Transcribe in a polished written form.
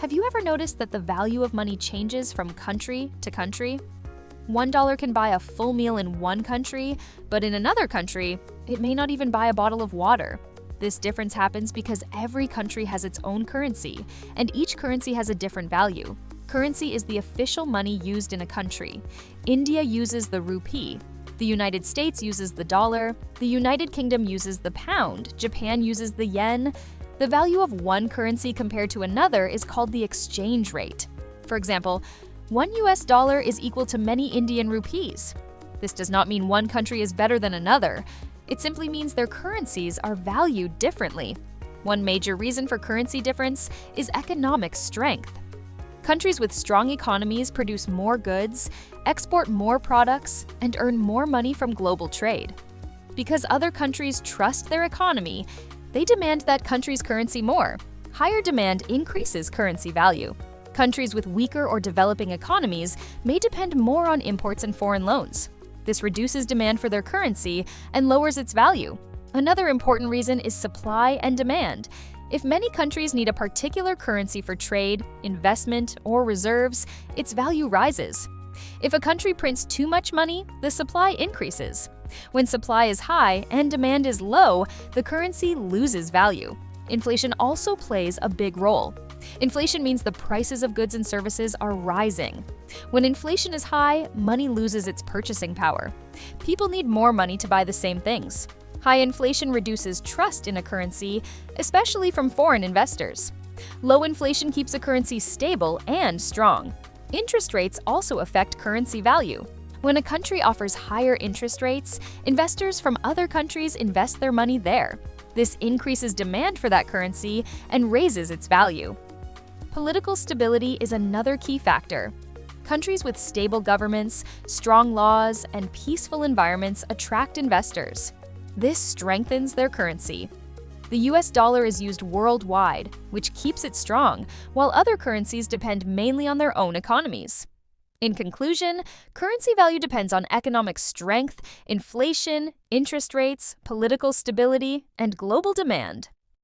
Have you ever noticed that the value of money changes from country to country? $1 can buy a full meal in one country, but in another country, it may not even buy a bottle of water. This difference happens because every country has its own currency, and each currency has a different value. Currency is the official money used in a country. India uses the rupee. The United States uses the dollar. The United Kingdom uses the pound. Japan uses the yen. The value of one currency compared to another is called the exchange rate. For example, $1 is equal to many Indian rupees. This does not mean one country is better than another. It simply means their currencies are valued differently. One major reason for currency difference is economic strength. Countries with strong economies produce more goods, export more products, and earn more money from global trade. Because other countries trust their economy, they demand that country's currency more. Higher demand increases currency value. Countries with weaker or developing economies may depend more on imports and foreign loans. This reduces demand for their currency and lowers its value. Another important reason is supply and demand. If many countries need a particular currency for trade, investment, or reserves, its value rises. If a country prints too much money, the supply increases. When supply is high and demand is low, the currency loses value. Inflation also plays a big role. Inflation means the prices of goods and services are rising. When inflation is high, money loses its purchasing power. People need more money to buy the same things. High inflation reduces trust in a currency, especially from foreign investors. Low inflation keeps a currency stable and strong. Interest rates also affect currency value. When a country offers higher interest rates, investors from other countries invest their money there. This increases demand for that currency and raises its value. Political stability is another key factor. Countries with stable governments, strong laws, and peaceful environments attract investors. This strengthens their currency. The US dollar is used worldwide, which keeps it strong, while other currencies depend mainly on their own economies. In conclusion, currency value depends on economic strength, inflation, interest rates, political stability, and global demand.